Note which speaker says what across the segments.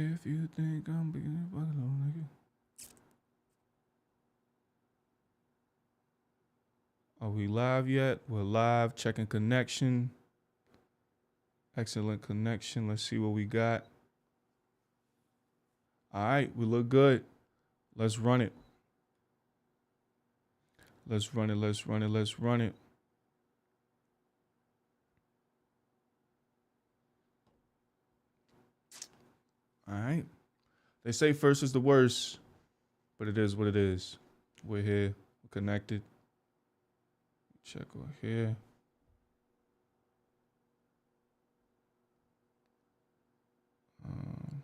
Speaker 1: If you think I'm being a fucking little nigga. Are we live yet? We're live. Checking connection. Excellent connection. Let's see what we got. All right, we look good. Let's run it. Let's run it. Let's run it. Let's run it. All right. They say first is the worst, but it is what it is. We're here. We're connected. Check over here. Um,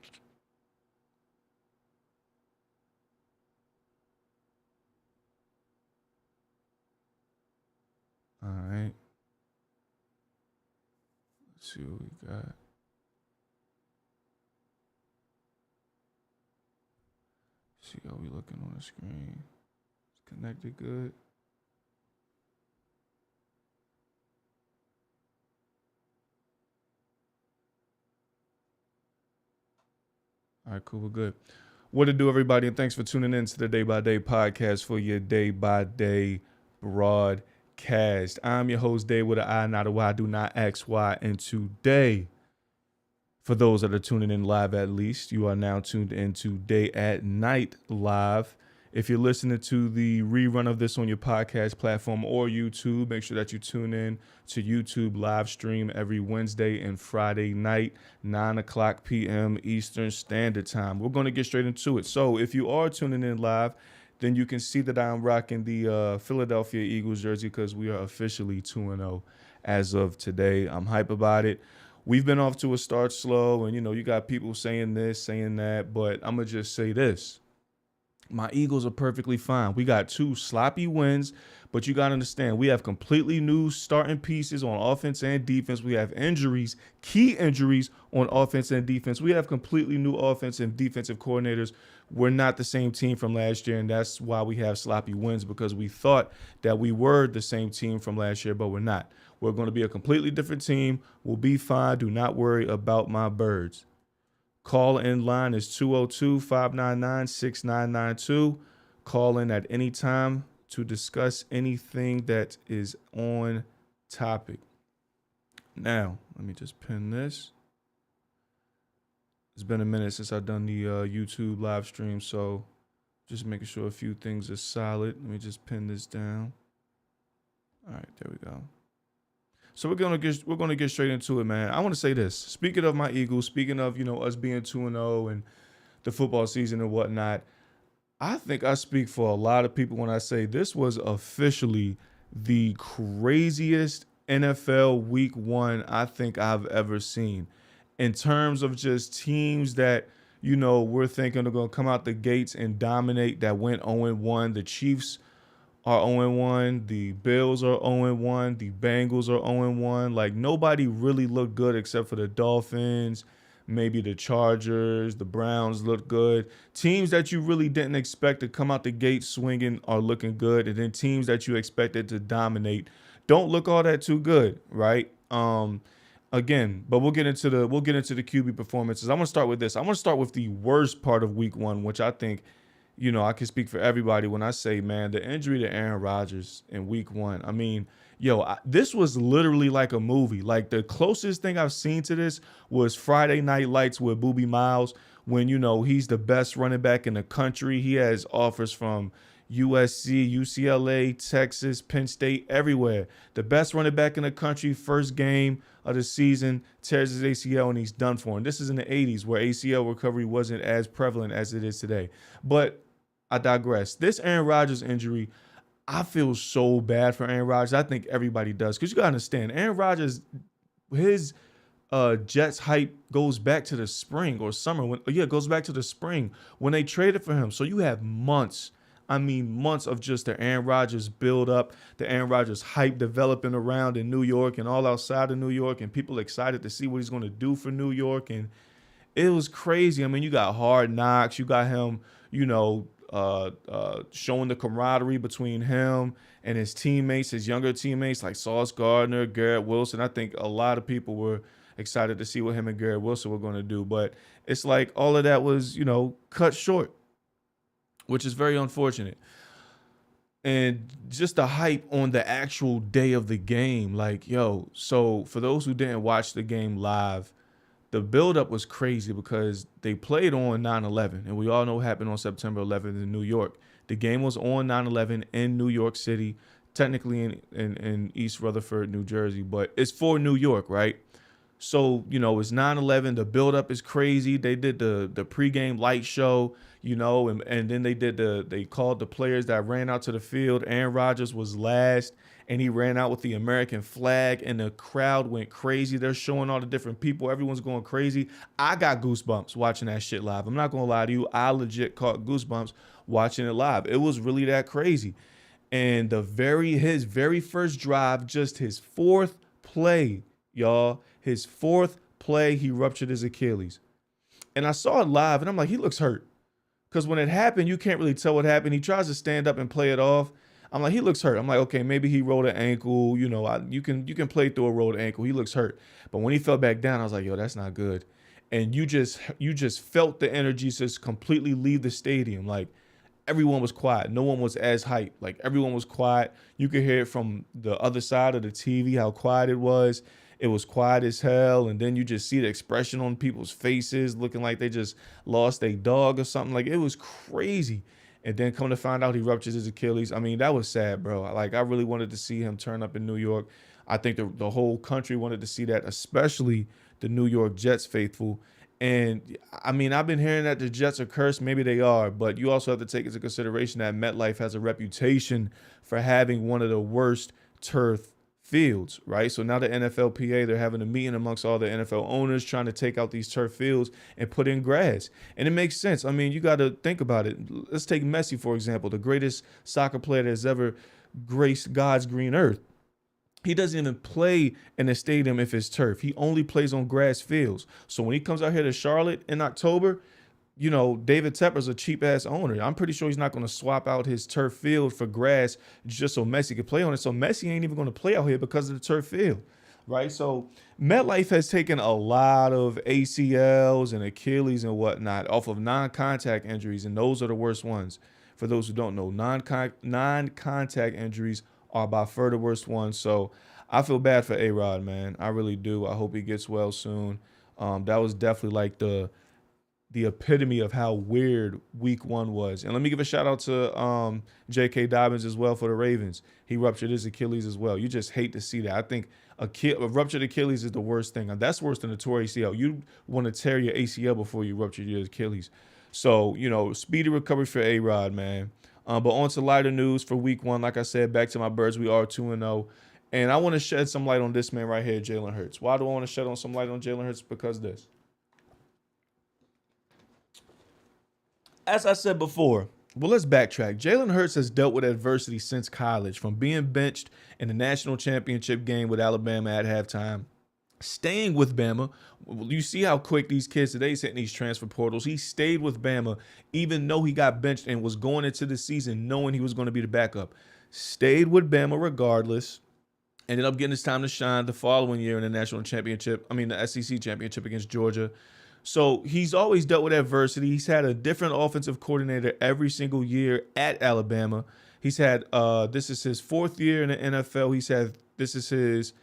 Speaker 1: all right. Let's see what we got. See how we looking on the screen. It's connected good. All right, cool. We're good. What to do, everybody, and thanks for tuning in to the Day by Day podcast for your Day by Day broadcast. I'm your host, Day with an I, not a Y. Do not X, Y. And today, for those that are tuning in live at least, you are now tuned into Day at Night Live. If you're listening to the rerun of this on your podcast platform or YouTube, make sure that you tune in to YouTube live stream every Wednesday and Friday night, 9 o'clock p.m. Eastern Standard Time. We're going to get straight into it. So if you are tuning in live, then you can see that I'm rocking the Philadelphia Eagles jersey because we are officially 2-0 as of today. I'm hype about it. We've been off to a start slow, and, you got people saying this, saying that, but I'm going to just say this. My Eagles are perfectly fine. We got 2 sloppy wins, but you got to understand, we have completely new starting pieces on offense and defense. We have injuries, key injuries on offense and defense. We have completely new offense and defensive coordinators. We're not the same team from last year, and that's why we have sloppy wins, because we thought that we were the same team from last year, but we're not. We're going to be a completely different team. We'll be fine. Do not worry about my birds. Call in line is 202-599-6992. Call in at any time to discuss anything that is on topic. Now, let me just pin this. It's been a minute since I've done the YouTube live stream, so just making sure a few things are solid. Let me just pin this down. All right, there we go. So we're gonna get straight into it, man. I want to say this. Speaking of my Eagles, speaking of us being 2-0 and the football season and whatnot, I think I speak for a lot of people when I say this was officially the craziest NFL Week 1 I think I've ever seen, in terms of just teams that we're thinking are gonna come out the gates and dominate. That went 0-1. The Chiefs are 0-1. The Bills are 0-1. The Bengals are 0-1. Like, nobody really looked good except for the Dolphins, maybe the Chargers, the Browns looked good. Teams that you really didn't expect to come out the gate swinging are looking good, and then teams that you expected to dominate don't look all that too good, right? Again, but we'll get into the QB performances. I'm gonna start with this. I'm gonna start with the worst part of Week 1, which I think, I can speak for everybody when I say, man, the injury to Aaron Rodgers in Week 1. I mean, this was literally like a movie. Like, the closest thing I've seen to this was Friday Night Lights with Boobie Miles, when, he's the best running back in the country. He has offers from USC, UCLA, Texas, Penn State, everywhere. The best running back in the country, first game of the season, tears his ACL, and he's done for. And this is in the 80s, where ACL recovery wasn't as prevalent as it is today. But I digress. This Aaron Rodgers injury, I feel so bad for Aaron Rodgers. I think everybody does, because you got to understand, Aaron Rodgers, his Jets hype goes back to the spring or summer. It goes back to the spring when they traded for him. So you have months of just the Aaron Rodgers build up, the Aaron Rodgers hype developing around in New York and all outside of New York, and people excited to see what he's going to do for New York. And it was crazy. I mean, you got Hard Knocks. You got him, showing the camaraderie between him and his teammates, his younger teammates like Sauce Gardner, Garrett Wilson. I think a lot of people were Excited to see what him and Garrett Wilson were going to do. But it's like all of that was, cut short, which is very unfortunate. And just the hype on the actual day of the game, like, yo, so for those who didn't watch the game live, the buildup was crazy because they played on 9/11, and we all know what happened on September 11th in New York. The game was on 9/11 in New York City, technically in East Rutherford, New Jersey, but it's for New York, right? So, it's 9/11. The buildup is crazy. They did the pregame light show, and then they called the players that ran out to the field. Aaron Rodgers was last, and he ran out with the American flag, and the crowd went crazy. They're showing all the different people. Everyone's going crazy. I got goosebumps watching that shit live. I'm not going to lie to you. I legit caught goosebumps watching it live. It was really that crazy. And his very first drive, just his fourth play, y'all, his fourth play, he ruptured his Achilles. And I saw it live, and I'm like, he looks hurt. Because when it happened, you can't really tell what happened. He tries to stand up and play it off. I'm like, he looks hurt. I'm like, okay, maybe he rolled an ankle. You can play through a rolled ankle. He looks hurt. But when he fell back down, I was like, yo, that's not good. And you just felt the energy just completely leave the stadium. Like, everyone was quiet. No one was as hyped. Like, everyone was quiet. You could hear it from the other side of the TV how quiet it was. It was quiet as hell. And then you just see the expression on people's faces looking like they just lost a dog or something. Like, it was crazy. And then come to find out he ruptures his Achilles. I mean, that was sad, bro. Like, I really wanted to see him turn up in New York. I think the whole country wanted to see that, especially the New York Jets faithful. And I mean, I've been hearing that the Jets are cursed. Maybe they are, but you also have to take into consideration that MetLife has a reputation for having one of the worst turf fields, right? So now the NFLPA, they're having a meeting amongst all the NFL owners trying to take out these turf fields and put in grass. And it makes sense. I mean, you got to think about it. Let's take Messi, for example, the greatest soccer player that's ever graced God's green earth. He doesn't even play in a stadium if it's turf. He only plays on grass fields. So when he comes out here to Charlotte in October, David Tepper's a cheap ass owner. I'm pretty sure he's not going to swap out his turf field for grass just so Messi could play on it. So Messi ain't even going to play out here because of the turf field, right? So MetLife has taken a lot of ACLs and Achilles and whatnot off of non-contact injuries, and those are the worst ones. For those who don't know, non-contact injuries are by far the worst ones. So I feel bad for A-Rod, man. I really do. I hope he gets well soon. That was definitely like the epitome of how weird week 1 was. And let me give a shout out to J.K. Dobbins as well for the Ravens. He ruptured his Achilles as well. You just hate to see that. I think a ruptured Achilles is the worst thing. That's worse than a torn ACL. You want to tear your ACL before you rupture your Achilles. So, speedy recovery for A-Rod, man. But on to lighter news for week 1. Like I said, back to my birds. We are 2-0. And I want to shed some light on this man right here, Jalen Hurts. Why do I want to shed some light on Jalen Hurts? Because this. As I said before, well, let's backtrack. Jalen Hurts has dealt with adversity since college, from being benched in the national championship game with Alabama at halftime, staying with Bama. You see how quick these kids today's hitting these transfer portals. He stayed with Bama, even though he got benched and was going into the season knowing he was going to be the backup. Stayed with Bama regardless. Ended up getting his time to shine the following year in the national championship. The SEC championship against Georgia. So he's always dealt with adversity. He's had a different offensive coordinator every single year at Alabama. He's had, this is his 4th year in the NFL. This is his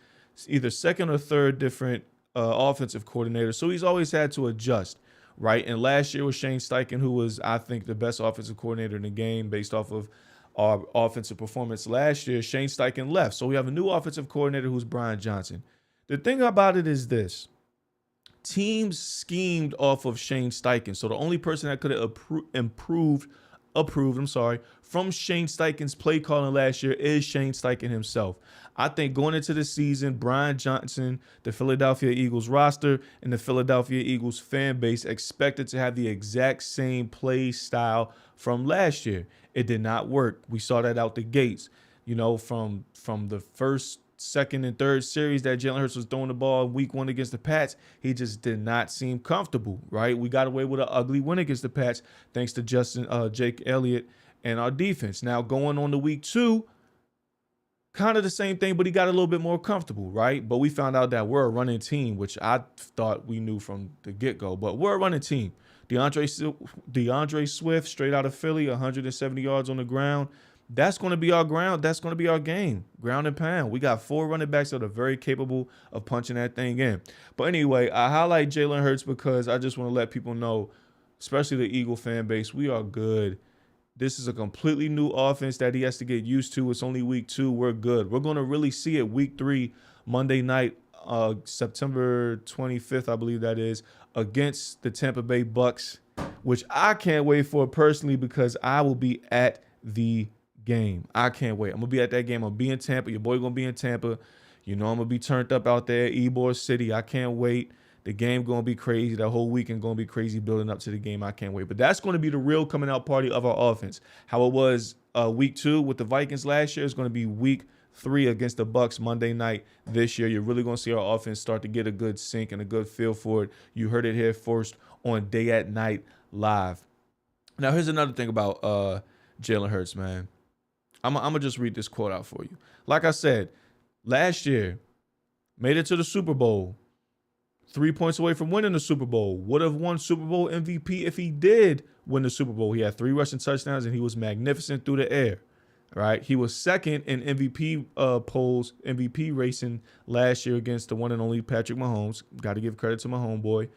Speaker 1: either second or third different offensive coordinator. So he's always had to adjust, right? And last year was Shane Steichen, who was, I think, the best offensive coordinator in the game based off of our offensive performance last year. Shane Steichen left. So we have a new offensive coordinator who's Brian Johnson. The thing about it is this. Teams schemed off of Shane Steichen. So the only person that could have approved from Shane Steichen's play calling last year is Shane Steichen himself. I think going into the season, Brian Johnson, the Philadelphia Eagles roster, and the Philadelphia Eagles fan base expected to have the exact same play style from last year. It did not work. We saw that out the gates. From the first, second, and third series that Jalen Hurts was throwing the ball in week 1 against the Pats, he just did not seem comfortable, right? We got away with an ugly win against the Pats thanks to Jake Elliott and our defense. Now going on to week 2, kind of the same thing, but he got a little bit more comfortable, right? But we found out that we're a running team, which I thought we knew from the get-go, but we're a running team. DeAndre Swift, straight out of Philly, 170 yards on the ground. That's going to be our ground. That's going to be our game, ground and pound. We got 4 running backs that are very capable of punching that thing in. But anyway, I highlight Jalen Hurts because I just want to let people know, especially the Eagle fan base, we are good. This is a completely new offense that he has to get used to. It's only week 2. We're good. We're going to really see it week 3, Monday night, September 25th, I believe that is, against the Tampa Bay Bucks, which I can't wait for personally because I will be at the game. I can't wait. I'm going to be at that game. I'm going to be in Tampa. Your boy going to be in Tampa. You know I'm going to be turned up out there, Ybor City. I can't wait. The game going to be crazy. That whole weekend going to be crazy building up to the game. I can't wait. But that's going to be the real coming out party of our offense. How it was week 2 with the Vikings last year is going to be week 3 against the Bucks Monday night this year. You're really going to see our offense start to get a good sync and a good feel for it. You heard it here first on Day at Night Live. Now, here's another thing about Jalen Hurts, man. I'm going to just read this quote out for you. Like I said, last year, made it to the Super Bowl. 3 points away from winning the Super Bowl. Would have won Super Bowl MVP if he did win the Super Bowl. He had 3 rushing touchdowns, and he was magnificent through the air. Right? He was second in MVP polls, MVP racing last year against the one and only Patrick Mahomes. Got to give credit to my homeboy.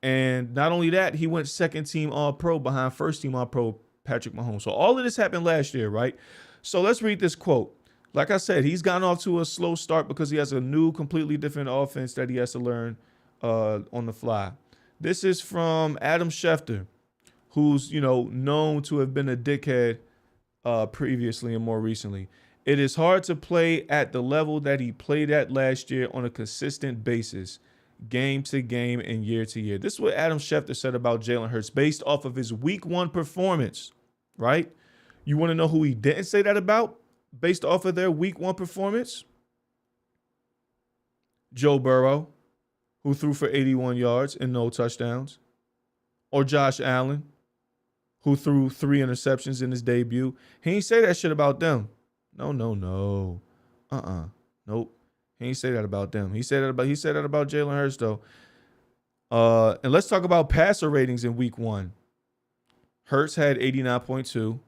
Speaker 1: And not only that, he went second team All-Pro behind first team All-Pro Patrick Mahomes. So all of this happened last year, right? So let's read this quote. Like I said, he's gotten off to a slow start because he has a new, completely different offense that he has to learn on the fly. This is from Adam Schefter, who's, known to have been a dickhead previously and more recently. It is hard to play at the level that he played at last year on a consistent basis, game to game and year to year. This is what Adam Schefter said about Jalen Hurts based off of his week 1 performance, right? You want to know who he didn't say that about based off of their week 1 performance? Joe Burrow, who threw for 81 yards and no touchdowns. Or Josh Allen, who threw 3 interceptions in his debut. He ain't say that shit about them. No. Nope. He ain't say that about them. He said that about Jalen Hurts, though. And let's talk about passer ratings in week 1. Hurts had 89.2.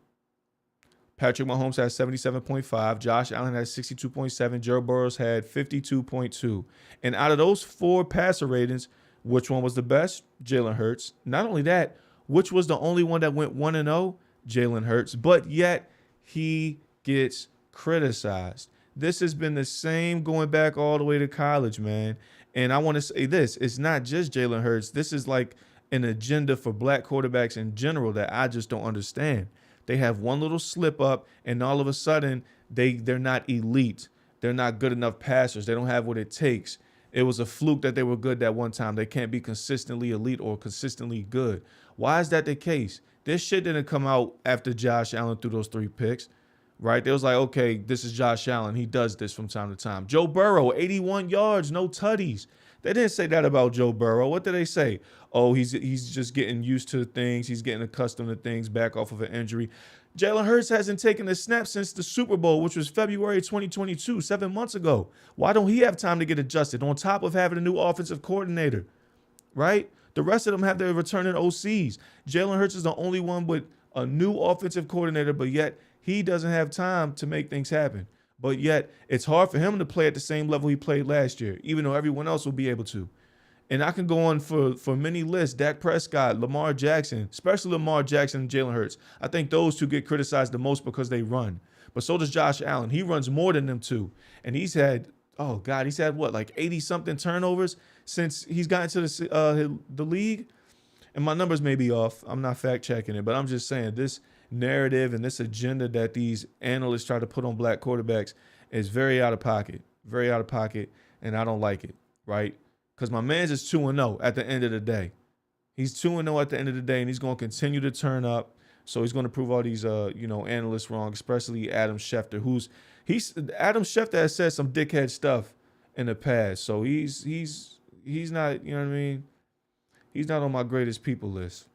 Speaker 1: Patrick Mahomes had 77.5. Josh Allen had 62.7. Joe Burrow had 52.2. And out of those 4 passer ratings, which one was the best? Jalen Hurts. Not only that, which was the only one that went 1-0? Jalen Hurts. But yet, he gets criticized. This has been the same going back all the way to college, man. And I want to say this. It's not just Jalen Hurts. This is like an agenda for black quarterbacks in general that I just don't understand. They have one little slip up, and all of a sudden, they're not elite. They're not good enough passers. They don't have what it takes. It was a fluke that they were good that one time. They can't be consistently elite or consistently good. Why is that the case? This shit didn't come out after Josh Allen threw those 3 picks, right? They was like, okay, this is Josh Allen. He does this from time to time. Joe Burrow, 81 yards, no tutties. They didn't say that about Joe Burrow. What did they say? Oh, he's just getting used to things. He's getting accustomed to things back off of an injury. Jalen Hurts hasn't taken a snap since the Super Bowl, which was February 2022, 7 months ago. Why don't he have time to get adjusted on top of having a new offensive coordinator, right? The rest of them have their returning OCs. Jalen Hurts is the only one with a new offensive coordinator, but yet he doesn't have time to make things happen. But yet it's hard for him to play at the same level he played last year, even though everyone else will be able to. And I can go on for many lists. Dak Prescott, Lamar Jackson, especially Lamar Jackson and Jalen Hurts. I think those 2 get criticized the most because they run. But so does Josh Allen. He runs more than them 2. And he's had what, like 80-something turnovers since he's gotten to the league? And my numbers may be off. I'm not fact-checking it. But I'm just saying this narrative and this agenda that these analysts try to put on black quarterbacks is very out of pocket. Very out of pocket. And I don't like it, right? Because my man's is 2-0 at the end of the day. He's 2-0 at the end of the day, and he's going to continue to turn up. So he's going to prove all these, analysts wrong, especially Adam Schefter, Adam Schefter has said some dickhead stuff in the past. So he's not, you know what I mean? He's not on my greatest people list.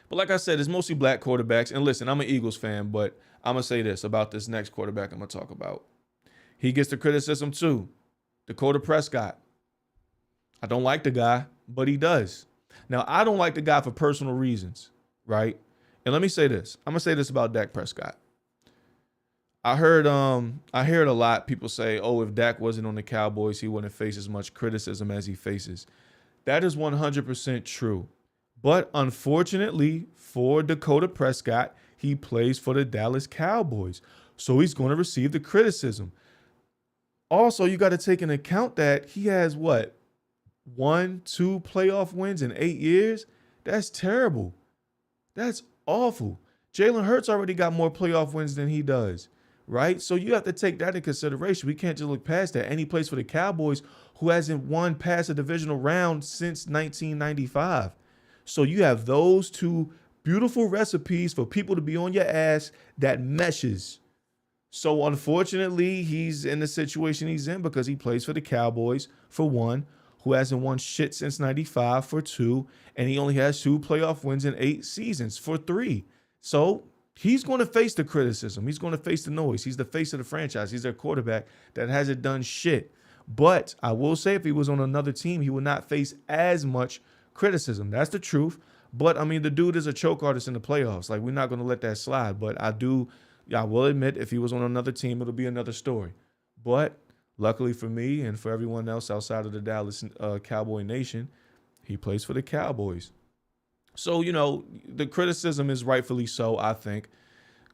Speaker 1: But like I said, it's mostly black quarterbacks. And listen, I'm an Eagles fan, but I'm going to say this about this next quarterback I'm going to talk about. He gets the criticism too. Dakota Prescott. I don't like the guy, but he does. Now, I don't like the guy for personal reasons, right? And let me say this. I'm gonna say this about Dak Prescott. I heard a lot people say, oh, if Dak wasn't on the Cowboys, he wouldn't face as much criticism as he faces. That is 100% true. But unfortunately for Dakota Prescott, he plays for the Dallas Cowboys. So he's going to receive the criticism. Also, you got to take into account that he has what? 1, 2 playoff wins in 8 years? That's terrible. That's awful. Jalen Hurts already got more playoff wins than he does, right? So you have to take that in consideration. We can't just look past that. And he plays for the Cowboys, who hasn't won past a divisional round since 1995. So you have those two beautiful recipes for people to be on your ass that meshes. So unfortunately, he's in the situation he's in because he plays for the Cowboys, for one, who hasn't won shit since 95, for two, and he only has 2 playoff wins in 8 seasons, for 3. So he's going to face the criticism. He's going to face the noise. He's the face of the franchise. He's their quarterback that hasn't done shit. But I will say if he was on another team, he would not face as much criticism. That's the truth. But, I mean, the dude is a choke artist in the playoffs. Like, we're not going to let that slide. But I will admit, if he was on another team, it'll be another story. But luckily for me and for everyone else outside of the Dallas Cowboy Nation, he plays for the Cowboys. So, the criticism is rightfully so, I think.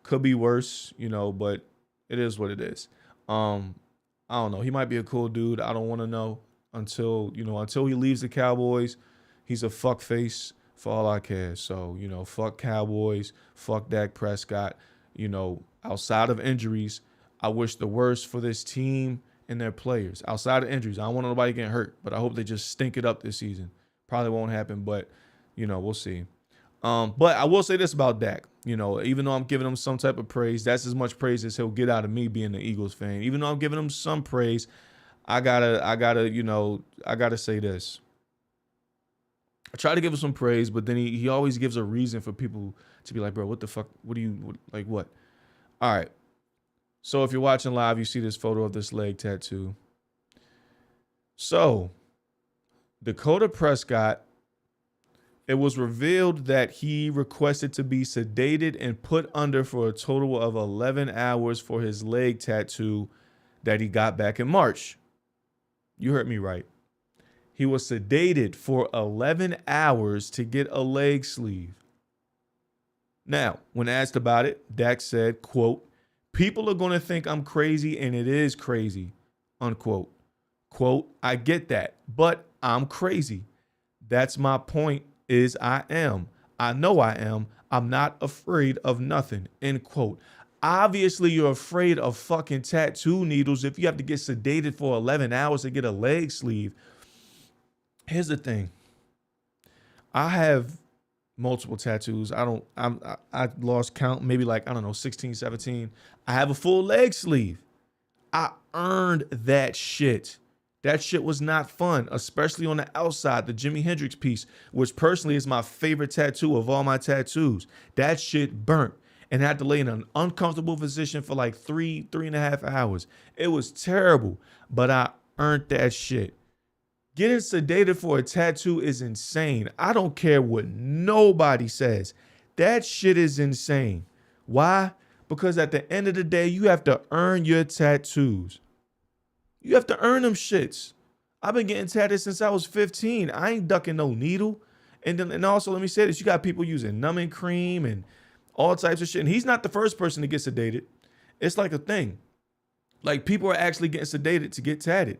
Speaker 1: Could be worse, but it is what it is. I don't know. He might be a cool dude. I don't want to know until he leaves the Cowboys. He's a fuck face for all I care. So, fuck Cowboys, fuck Dak Prescott. Outside of injuries, I wish the worst for this team and their players. Outside of injuries, I don't want nobody getting hurt, but I hope they just stink it up this season. Probably won't happen, but, we'll see. But I will say this about Dak. Even though I'm giving him some type of praise, that's as much praise as he'll get out of me being an Eagles fan. Even though I'm giving him some praise, I gotta say this. I try to give him some praise, but then he always gives a reason for people to be like, bro, what the fuck? What do you, like, what? All right. So if you're watching live, you see this photo of this leg tattoo. So Dakota Prescott, it was revealed that he requested to be sedated and put under for a total of 11 hours for his leg tattoo that he got back in March. You heard me right. He was sedated for 11 hours to get a leg sleeve. Now, when asked about it, Dak said, quote, "People are going to think I'm crazy, and it is crazy," unquote. Quote, "I get that, but I'm crazy. That's my point. Is I am. I know I am. I'm not afraid of nothing," end quote. Obviously, you're afraid of fucking tattoo needles if you have to get sedated for 11 hours to get a leg sleeve. Here's the thing. I have multiple tattoos. I lost count, maybe 16, 17. I have a full leg sleeve. I earned that shit. That shit was not fun, especially on the outside, the Jimi Hendrix piece, which personally is my favorite tattoo of all my tattoos. That shit burnt and had to lay in an uncomfortable position for 3.5 hours. It was terrible, but I earned that shit. Getting sedated for a tattoo is insane. I don't care what nobody says. That shit is insane. Why? Because at the end of the day, you have to earn your tattoos. You have to earn them shits. I've been getting tatted since I was 15. I ain't ducking no needle. And also, let me say this. You got people using numbing cream and all types of shit. And he's not the first person to get sedated. It's like a thing. Like, people are actually getting sedated to get tatted.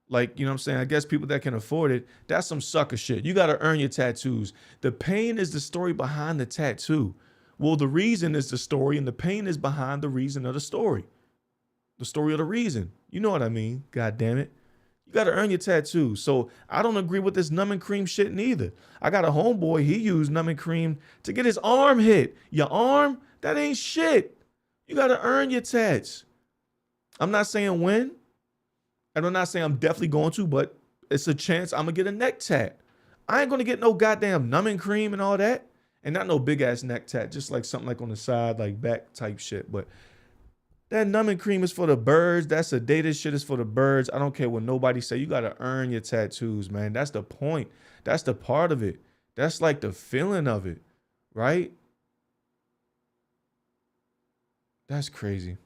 Speaker 1: Like, you know what I'm saying? I guess people that can afford it, that's some sucker shit. You got to earn your tattoos. The pain is the story behind the tattoo. Well, the reason is the story, and the pain is behind the reason of the story. The story of the reason. You know what I mean? God damn it. You got to earn your tattoos. So I don't agree with this numbing cream shit neither. I got a homeboy. He used numbing cream to get his arm hit. Your arm? That ain't shit. You got to earn your tats. I'm not saying when. And I'm not saying I'm definitely going to, but it's a chance I'm going to get a neck tat. I ain't going to get no goddamn numbing cream and all that. And not no big ass neck tat. Just like something like on the side, like back type shit. But That numbing cream is for the birds. That sedated shit is for the birds. I don't care what nobody say. You gotta earn your tattoos, man. That's the point. That's the part of it. That's like the feeling of it, right? That's crazy.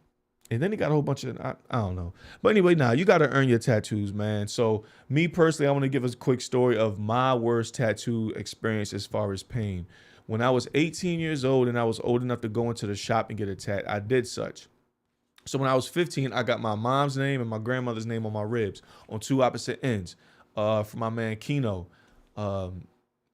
Speaker 1: And then he got a whole bunch of I don't know. But anyway, now you gotta earn your tattoos, man. So me personally, I want to give us a quick story of my worst tattoo experience as far as pain. When I was 18 years old and I was old enough to go into the shop and get a tat, I did such. So when I was 15, I got my mom's name and my grandmother's name on my ribs on two opposite ends. For my man Kino, um,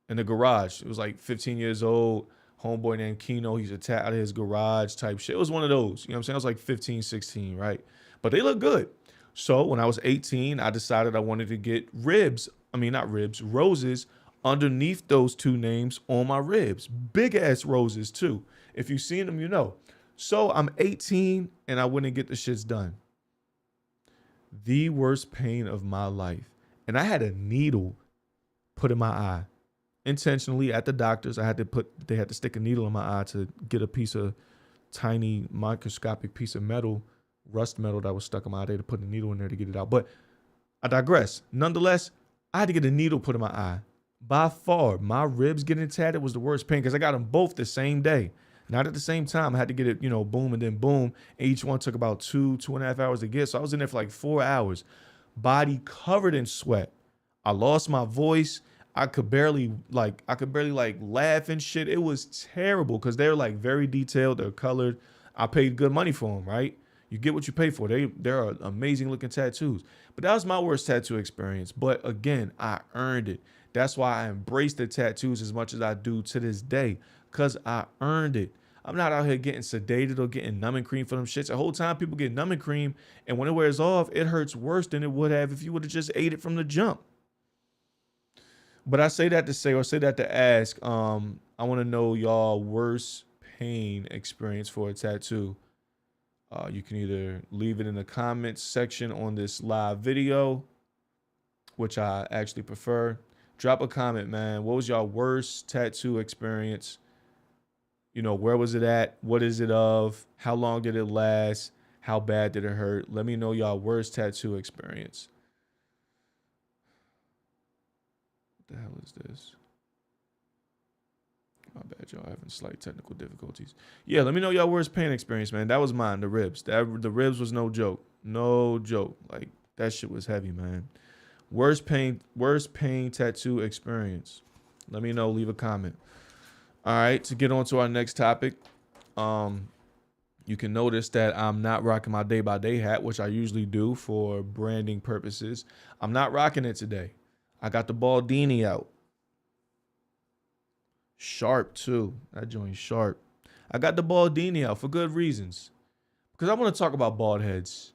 Speaker 1: in the garage. It was like 15 years old. Homeboy named Kino. He's a tat out of his garage type shit. It was one of those. You know what I'm saying? I was like 15, 16, right? But they look good. So when I was 18, I decided I wanted to get ribs. I mean, not ribs, roses underneath those two names on my ribs. Big ass roses too. If you've seen them, you know. So I'm 18 and I went and get the shits done. The worst pain of my life. And I had a needle put in my eye intentionally at the doctor's. They had to stick a needle in my eye to get a piece of tiny microscopic piece of metal, rust metal that was stuck in my eye. They had to put a needle in there to get it out. But I digress. Nonetheless, I had to get a needle put in my eye. By far, my ribs getting tatted was the worst pain because I got them both the same day. Not at the same time. I had to get it, boom and then boom. And each one took about 2.5 hours to get. So I was in there for like 4 hours. Body covered in sweat. I lost my voice. I could barely laugh and shit. It was terrible because they're like very detailed. They're colored. I paid good money for them, right? You get what you pay for. They're amazing looking tattoos. But that was my worst tattoo experience. But again, I earned it. That's why I embrace the tattoos as much as I do to this day, because I earned it. I'm not out here getting sedated or getting numbing cream for them shits. The whole time people get numbing cream, and when it wears off, it hurts worse than it would have if you would have just ate it from the jump. But I say that to say, or say that to ask, I want to know y'all worst pain experience for a tattoo. You can either leave it in the comments section on this live video, which I actually prefer. Drop a comment, man. What was y'all worst tattoo experience? Where was it at? What is it of? How long did it last? How bad did it hurt? Let me know y'all worst tattoo experience. What the hell is this? My bad, y'all having slight technical difficulties. Yeah, let me know y'all worst pain experience, man. That was mine, the ribs. The ribs was no joke. No joke. Like, that shit was heavy, man. Worst pain tattoo experience. Let me know, leave a comment. All right, to get on to our next topic. You can notice that I'm not rocking my day by day hat, which I usually do for branding purposes. I'm not rocking it today. I got the Baldini out. Sharp too. That joint sharp. I got the Baldini out for good reasons. Because I want to talk about bald heads.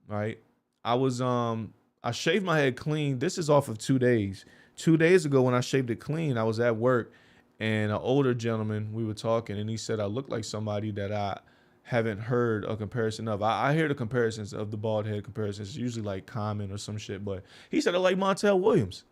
Speaker 1: Right? I shaved my head clean. This is off of 2 days. 2 days ago when I shaved it clean, I was at work and an older gentleman, we were talking, and he said I looked like somebody that I haven't heard a comparison of. I hear the comparisons of the bald head comparisons. It's usually like Common or some shit, but he said I like Montel Williams.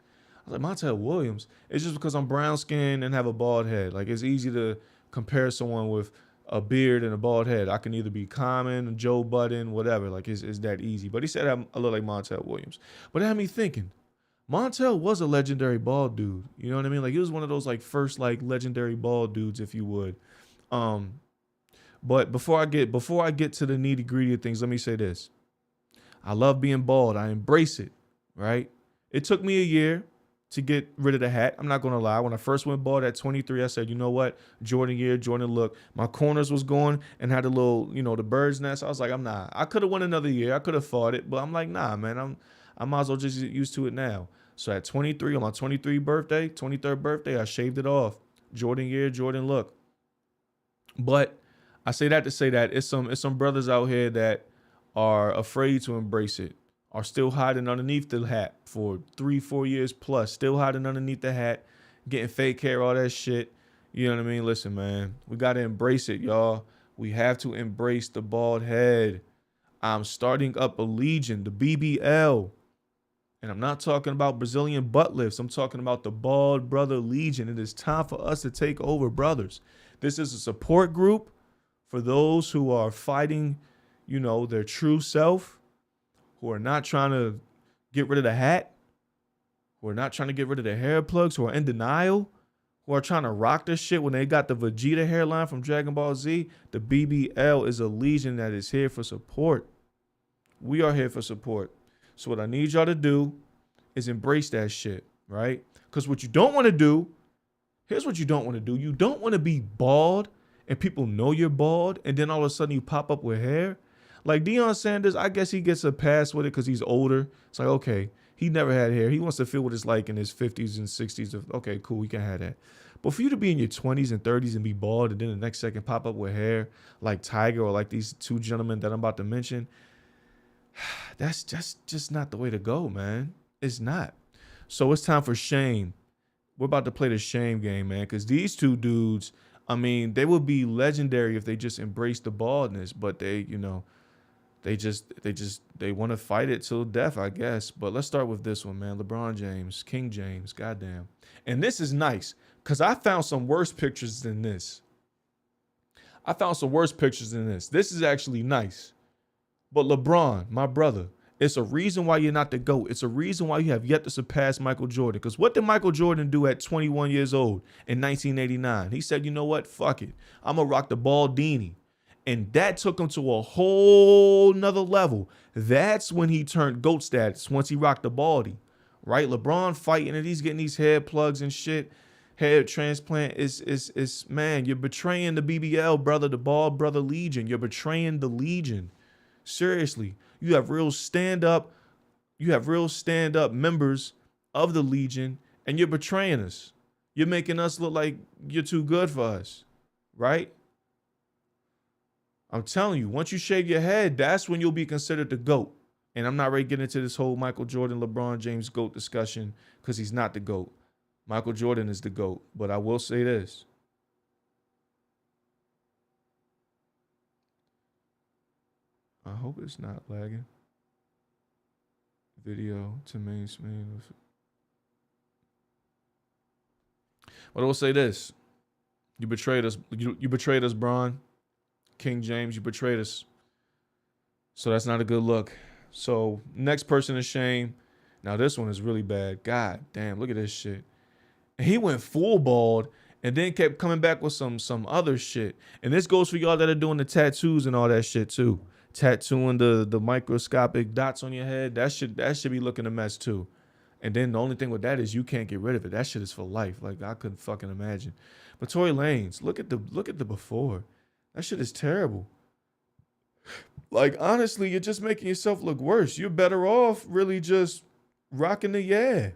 Speaker 1: I was like, Montel Williams? It's just because I'm brown skinned and have a bald head. Like, it's easy to compare someone with a beard and a bald head. I can either be Common, Joe Budden, whatever. Like, it's that easy. But he said I look like Montel Williams. But it had me thinking, Montel was a legendary bald dude. You know what I mean? Like, he was one of those like first like legendary bald dudes, if you would. But before I get to the nitty gritty of things, let me say this. I love being bald. I embrace it, right? It took me a year to get rid of the hat. I'm not going to lie. When I first went bald at 23, I said, you know what? Jordan year, Jordan look. My corners was going and had a little, the bird's nest. I was like, I'm not. I could have went another year. I could have fought it, but I'm like, nah, man. I might as well just get used to it now. So at 23, on my 23rd birthday, I shaved it off. Jordan year, Jordan look. But I say that to say that it's some brothers out here that are afraid to embrace it, are still hiding underneath the hat for 3-4 years plus, still hiding underneath the hat, getting fake hair, all that shit. You know what I mean? Listen, man, we got to embrace it, y'all. We have to embrace the bald head. I'm starting up a legion, the BBL. And I'm not talking about Brazilian butt lifts. I'm talking about the Bald Brother Legion. It is time for us to take over, brothers. This is a support group for those who are fighting you know, their true self, who are not trying to get rid of the hat, who are not trying to get rid of the hair plugs, who are in denial, who are trying to rock this shit when they got the Vegeta hairline from Dragon Ball Z, the BBL is a legion that is here for support. We are here for support. So what I need y'all to do is embrace that shit, right? Because what you don't want to do, here's what you don't want to do. You don't want to be bald and people know you're bald and then all of a sudden you pop up with hair. Like Deion Sanders, I guess he gets a pass with it because he's older. It's like, okay, he never had hair. He wants to feel what it's like in his 50s and 60s. Okay, cool, we can have that. But for you to be in your 20s and 30s and be bald and then the next second pop up with hair like Tiger or like these two gentlemen that I'm about to mention, that's just not the way to go, man. It's not. So it's time for shame. We're about to play the shame game, man, because these two dudes, I mean, they would be legendary if they just embraced the baldness, but they, you know, they want to fight it till death, I guess. But let's start with this one, man. LeBron James, King James, goddamn. And this is nice because I found some worse pictures than this. This is actually nice. But LeBron, my brother, it's a reason why you're not the GOAT. It's a reason why you have yet to surpass Michael Jordan. Because what did Michael Jordan do at 21 years old in 1989? He said, you know what? Fuck it. I'm going to rock the Baldini. And that took him to a whole nother level. That's when he turned GOAT status, once he rocked the baldy, right? LeBron fighting and he's getting these hair plugs and shit. Hair transplant is man, you're betraying the BBL, brother, the Bald Brother Legion. You're betraying the Legion. Seriously, you have real stand-up members of the Legion, and you're betraying us. You're making us look like you're too good for us, right? I'm telling you, once you shave your head, that's when you'll be considered the GOAT. And I'm not ready to get into this whole Michael Jordan, LeBron James GOAT discussion because he's not the GOAT. Michael Jordan is the GOAT. But I will say this. I hope it's not lagging. Video to mainstream. But I will say this. You betrayed us. You betrayed us, Bron. King James, you betrayed us. So that's not a good look. So next person to shame. Now this one is really bad. God damn, look at this shit. And he went full bald and then kept coming back with some other shit. And this goes for y'all that are doing the tattoos and all that shit too. Tattooing the microscopic dots on your head. That should be looking a mess too. And then the only thing with that is you can't get rid of it. That shit is for life. Like I couldn't fucking imagine. But Tory Lanez, look at the before. That shit is terrible. Like, honestly, you're just making yourself look worse. You're better off really just rocking the yeah.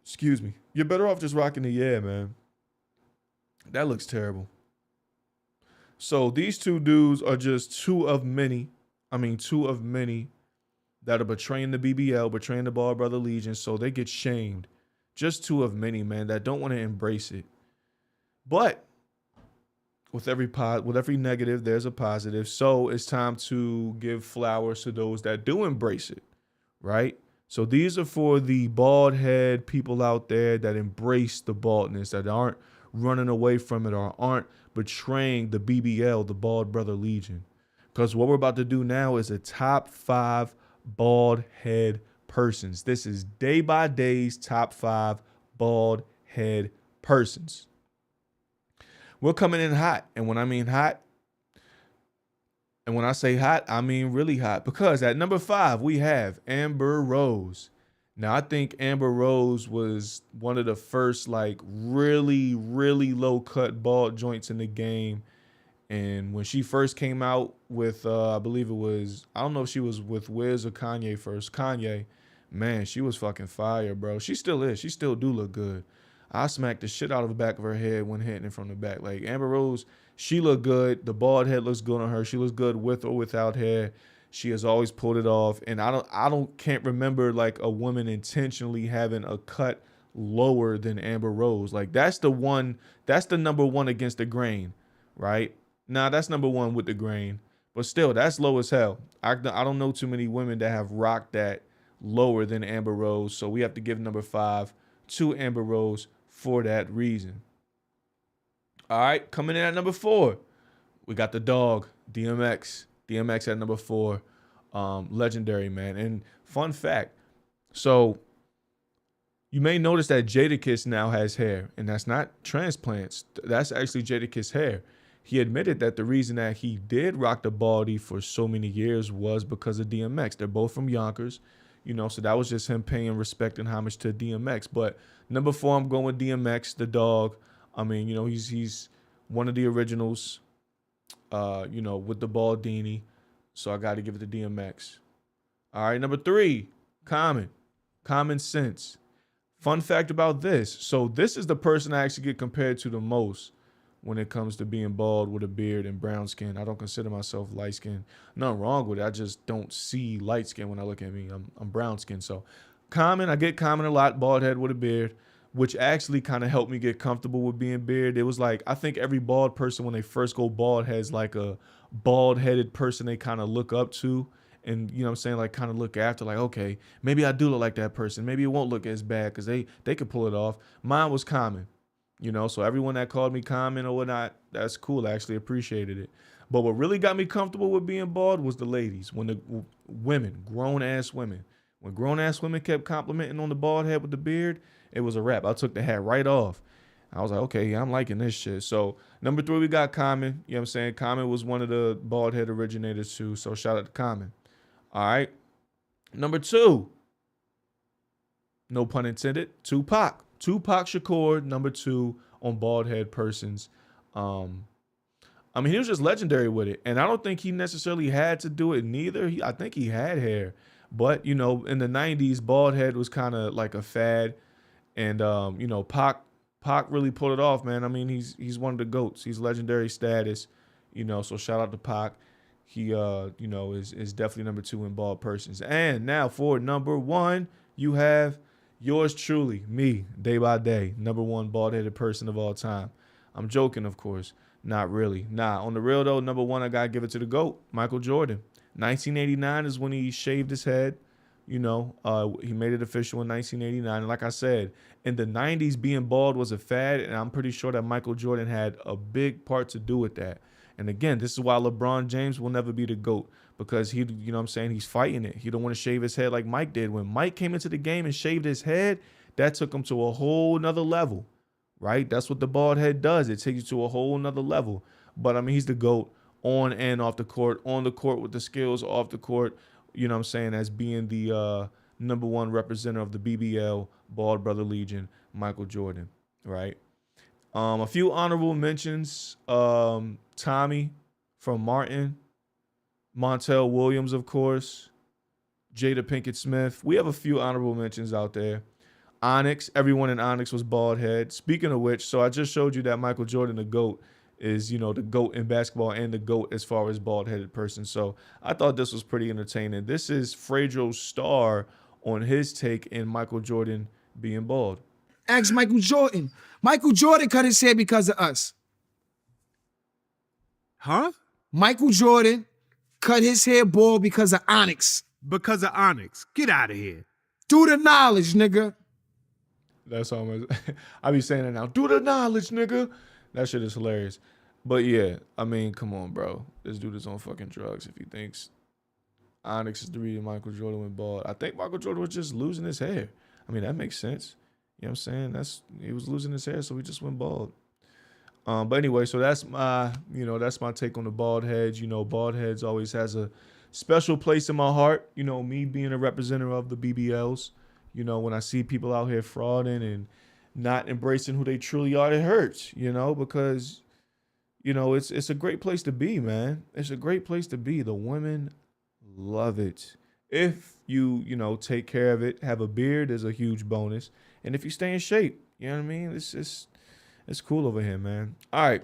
Speaker 1: Excuse me. You're better off just rocking the yeah, man. That looks terrible. So these two dudes are just two of many that are betraying the BBL, betraying the Ball Brother Legion. So they get shamed. Just two of many, man, that don't want to embrace it. But with every negative, there's a positive. So it's time to give flowers to those that do embrace it, right? So these are for the bald head people out there that embrace the baldness, that aren't running away from it or aren't betraying the BBL, the Bald Brother Legion. Because what we're about to do now is a top 5 bald head persons. This is Day by Day's top 5 bald head persons. We're coming in hot. And when I mean hot, and when I say hot, I mean really hot. Because at number 5, we have Amber Rose. Now, I think Amber Rose was one of the first, like, really, really low-cut bald joints in the game. And when she first came out with, I believe it was, I don't know if she was with Wiz or Kanye first. Kanye, man, she was fucking fire, bro. She still is. She still do look good. I smacked the shit out of the back of her head when hitting it from the back. Like, Amber Rose, she looked good. The bald head looks good on her. She looks good with or without hair. She has always pulled it off. And can't remember like a woman intentionally having a cut lower than Amber Rose. Like, that's the number one against the grain, right? Nah, that's number one with the grain. But still, that's low as hell. I don't know too many women that have rocked that lower than Amber Rose. So we have to give number 5 to Amber Rose for that reason. All right, coming in at number 4, we got the dog, DMX. DMX at number 4. Legendary, man. And fun fact, so you may notice that Jadakiss now has hair, and that's not transplants. That's actually Jadakiss hair. He admitted that the reason that he did rock the baldy for so many years was because of DMX. They're both from Yonkers, so that was just him paying respect and homage to DMX. But number 4, I'm going with DMX, the dog. I mean, he's one of the originals, with the baldini. So I got to give it to DMX. All right, number 3, Common Sense. Fun fact about this. So this is the person I actually get compared to the most when it comes to being bald with a beard and brown skin. I don't consider myself light skinned. Nothing wrong with it. I just don't see light skin when I look at me. I'm brown skinned. So I get Common a lot, bald head with a beard, which actually kind of helped me get comfortable with being beard. It was like, I think every bald person when they first go bald has like a bald headed person they kind of look up to. And like kind of look after, like, okay, maybe I do look like that person. Maybe it won't look as bad because they could pull it off. Mine was Common, so everyone that called me Common or whatnot, that's cool. I actually appreciated it. But what really got me comfortable with being bald was the ladies. When the women, grown-ass women, when grown-ass women kept complimenting on the bald head with the beard, it was a wrap. I took the hat right off. I was like, okay, yeah, I'm liking this shit. So number 3, we got Common. You know what I'm saying? Common was one of the bald head originators too. So shout out to Common. All right. Number 2, no pun intended, Tupac. Tupac Shakur, number 2 on bald head persons. He was just legendary with it. And I don't think he necessarily had to do it neither. I think he had hair. But, in the 90s, bald head was kind of like a fad. And, Pac really pulled it off, man. I mean, he's one of the GOATs. He's legendary status, so shout out to Pac. He, is definitely number 2 in bald persons. And now for number 1, you have yours truly, me, day by day, number 1 bald-headed person of all time. I'm joking, of course. Not really. Nah, on the real, though, number 1, I got to give it to the GOAT, Michael Jordan. 1989 is when he shaved his head. He made it official in 1989. And like I said, in the 90s, being bald was a fad, and I'm pretty sure that Michael Jordan had a big part to do with that. And again, this is why LeBron James will never be the GOAT, because he's fighting it. He don't want to shave his head like Mike did. When Mike came into the game and shaved his head, that took him to a whole nother level, right? That's what the bald head does. It takes you to a whole nother level. But I mean, he's the GOAT on and off the court, on the court with the skills, off the court, as being the number 1 representative of the BBL, Bald Brother Legion, Michael Jordan, right? A few honorable mentions. Tommy from Martin, Montel Williams, of course, Jada Pinkett Smith. We have a few honorable mentions out there. Onyx, everyone in Onyx was bald head. Speaking of which, so I just showed you that Michael Jordan, the GOAT, is, the GOAT in basketball and the GOAT as far as bald-headed person. So I thought this was pretty entertaining. This is Fredro Starr on his take in Michael Jordan being bald.
Speaker 2: Ask Michael Jordan. Michael Jordan cut his hair because of us.
Speaker 3: Huh?
Speaker 2: Michael Jordan cut his hair bald because of Onyx.
Speaker 3: Because of Onyx. Get out of here.
Speaker 2: Do the knowledge, nigga.
Speaker 1: That's almost, I be saying it now. Do the knowledge, nigga. That shit is hilarious. But yeah, I mean, come on, bro. This dude is on fucking drugs if he thinks Onyx is the reason Michael Jordan went bald. I think Michael Jordan was just losing his hair. I mean, that makes sense. You know what I'm saying? He was losing his hair, so he just went bald. But anyway, so that's my take on the bald heads. Bald heads always has a special place in my heart. Me being a representative of the BBLs. When I see people out here frauding and not embracing who they truly are, it hurts. Because it's a great place to be, man. It's a great place to be. The women love it. If you take care of it, have a beard is a huge bonus, and if you stay in shape, you know what I mean. It's cool over here, man. All right.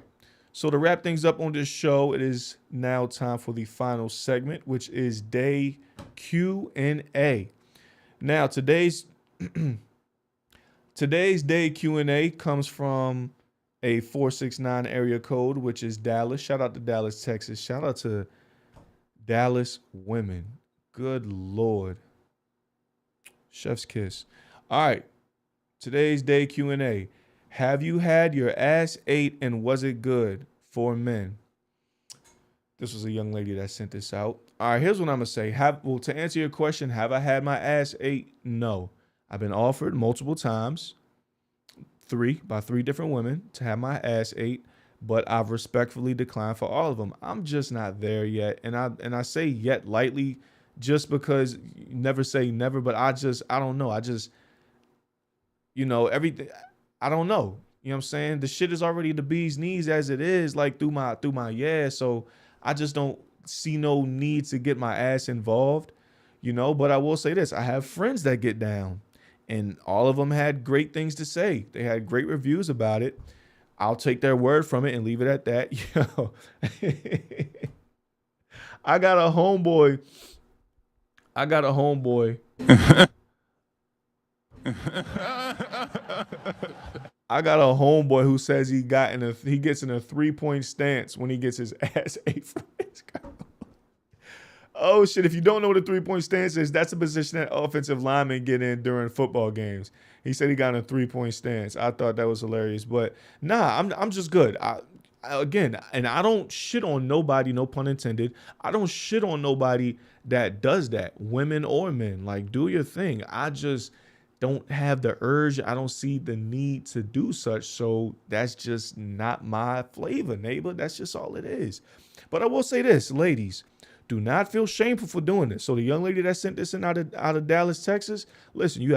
Speaker 1: So to wrap things up on this show, it is now time for the final segment, which is Day Q&A. Now, today's Day Q&A comes from a 469 area code, which is Dallas. Shout out to Dallas, Texas. Shout out to Dallas women. Good Lord. Chef's kiss. All right. Today's Day Q&A. Have you had your ass ate and was it good? For men. This was a young lady that sent this out. All right, here's what I'm gonna say. To answer your question, have I had my ass ate? No. I've been offered multiple times, by three different women, to have my ass ate, but I've respectfully declined for all of them. I'm just not there yet, and I say yet lightly, just because never say never. But I don't know. Everything. I don't know. You know what I'm saying? The shit is already the bee's knees as it is, like through my yeah. So I just don't see no need to get my ass involved, But I will say this: I have friends that get down, and all of them had great things to say. They had great reviews about it. I'll take their word from it and leave it at that. I got a homeboy. I got a homeboy who says he gets in a 3-point stance when he gets his ass ate from his girl. Oh shit, if you don't know what a 3-point stance is, that's a position that offensive linemen get in during football games. He said he got in a 3-point stance. I thought that was hilarious, but nah, I'm just good. Again, and I don't shit on nobody, no pun intended. I don't shit on nobody that does that, women or men. Like, do your thing. I just don't have the urge. I don't see the need to do such. So that's just not my flavor, neighbor. That's just all it is. But I will say this, ladies, do not feel shameful for doing this. So the young lady that sent this in out of Dallas, Texas, listen,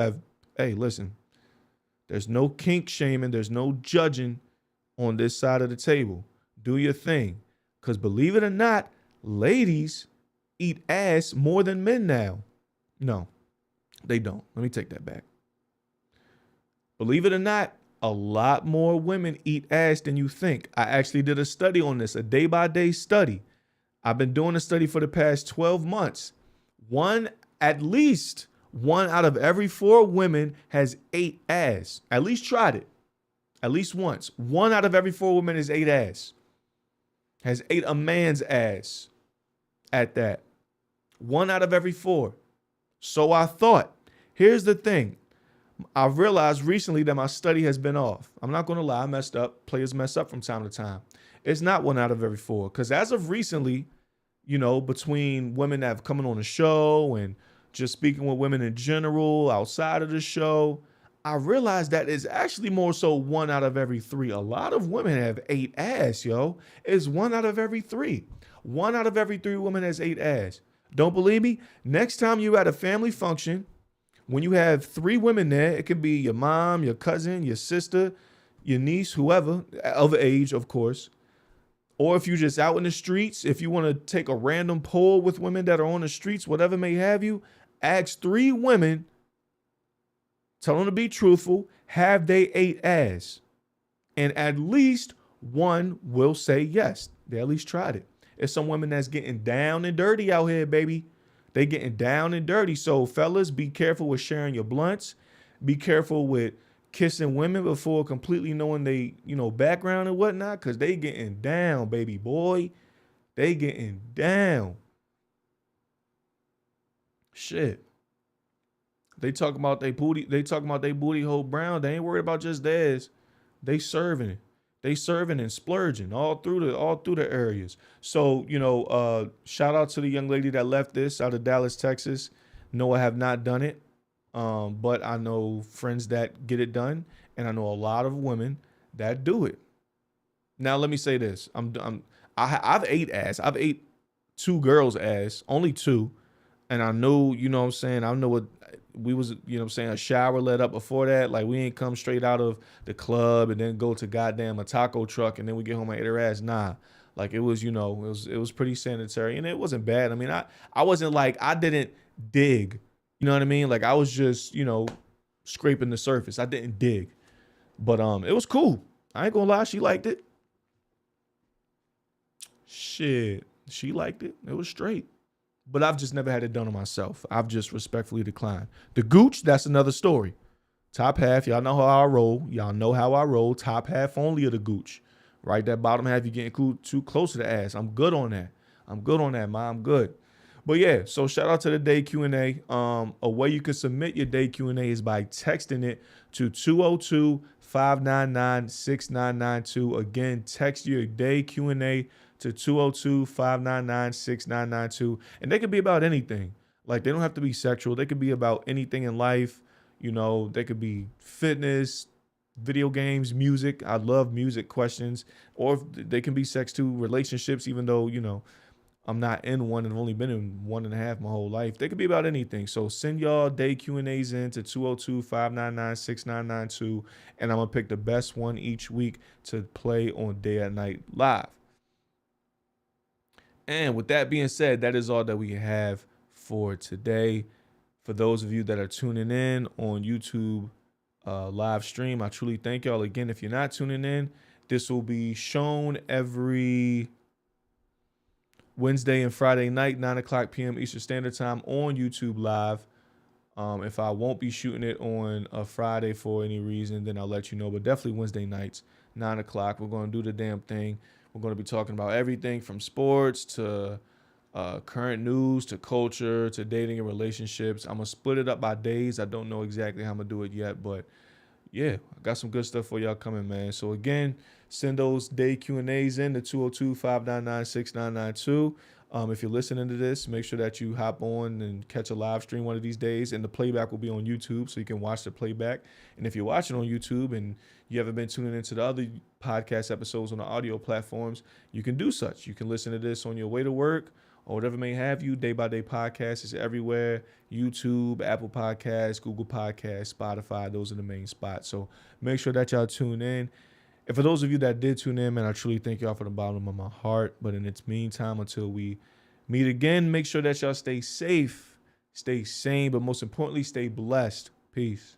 Speaker 1: listen, there's no kink shaming. There's no judging on this side of the table. Do your thing. Because believe it or not, ladies eat ass more than men now. No, they don't. Let me take that back. Believe it or not, a lot more women eat ass than you think. I actually did a study on this, a day-by-day study. I've been doing a study for the past 12 months. At least one out of every 4 women has ate ass. At least tried it. At least once. 1 out of every 4 women has ate ass. Has ate a man's ass at that. 1 out of every 4. So I thought, here's the thing. I've realized recently that my study has been off. I'm not going to lie, I messed up. Players mess up from time to time. It's not 1 out of every 4. Because as of recently, between women that have come on the show and just speaking with women in general outside of the show, I realized that it's actually more so 1 out of every 3. A lot of women have ate ass, yo. It's 1 out of every 3. 1 out of every 3 women has ate ass. Don't believe me? Next time you're at a family function, when you have 3 women there, it could be your mom, your cousin, your sister, your niece, whoever, of age, of course. Or if you're just out in the streets, if you want to take a random poll with women that are on the streets, whatever may have you, ask 3 women, tell them to be truthful, have they ate ass? And at least 1 will say yes. They at least tried it. It's some women that's getting down and dirty out here, baby. They getting down and dirty. So fellas, be careful with sharing your blunts. Be careful with kissing women before completely knowing they, background and whatnot, because they getting down, baby boy. They getting down. Shit. They talk about they booty. They talking about they booty hole brown. They ain't worried about just theirs. They serving it. They serving and splurging all through the areas. So, shout out to the young lady that left this out of Dallas, Texas. No, I have not done it. But I know friends that get it done, and I know a lot of women that do it. Now, let me say this. I've ate ass. I've ate 2 girls' ass, only 2. And I know, what I'm saying? I know what we was, a shower let up before that. Like, we ain't come straight out of the club and then go to goddamn a taco truck and then we get home and eat her ass. Nah. Like, it was, it was pretty sanitary and it wasn't bad. I mean, I wasn't like, I didn't dig. You know what I mean? Like, I was just, scraping the surface. I didn't dig. But it was cool. I ain't gonna lie, she liked it. Shit. She liked it. It was straight. But I've just never had it done on myself. I've just respectfully declined. The gooch, that's another story. Top half, y'all know how I roll. Y'all know how I roll. Top half only of the gooch. Right, that bottom half, you getting too close to the ass. I'm good on that. I'm good on that, man. I'm good. But yeah, so shout out to the day Q&A. A way you can submit your day Q&A is by texting it to 202-599-6992. Again, text your day Q&A to 202-599-6992. And they could be about anything. Like, they don't have to be sexual. They could be about anything in life. You know, they could be fitness, video games, music. I love music questions. Or they can be sex too, relationships, even though, you know, I'm not in one and I've only been in 1.5 my whole life. They could be about anything. So send y'all day Q&As in to 202-599-6992. And I'm going to pick the best one each week to play on Day at Night Live. And with that being said, that is all that we have for today. For those of you that are tuning in on YouTube live stream, I truly thank y'all. Again, if you're not tuning in, this will be shown every Wednesday and Friday night, 9 p.m. Eastern Standard Time on YouTube Live. If I won't be shooting it on a Friday for any reason, then I'll let you know. But definitely Wednesday nights, 9 o'clock. We're going to do the damn thing. We're going to be talking about everything from sports to current news to culture to dating and relationships. I'm going to split it up by days. I don't know exactly how I'm going to do it yet, but yeah, I got some good stuff for y'all coming, man. So again, send those day Q&As in to 202-599-6992. If you're listening to this, make sure that you hop on and catch a live stream one of these days. And the playback will be on YouTube, so you can watch the playback. And if you're watching on YouTube and you haven't been tuning into the other podcast episodes on the audio platforms, you can do such. You can listen to this on your way to work or whatever may have you. Day by Day podcast is everywhere. YouTube, Apple Podcasts, Google Podcasts, Spotify. Those are the main spots. So make sure that y'all tune in. And for those of you that did tune in, man, I truly thank y'all from the bottom of my heart. But in its meantime, until we meet again, make sure that y'all stay safe, stay sane, but most importantly, stay blessed. Peace.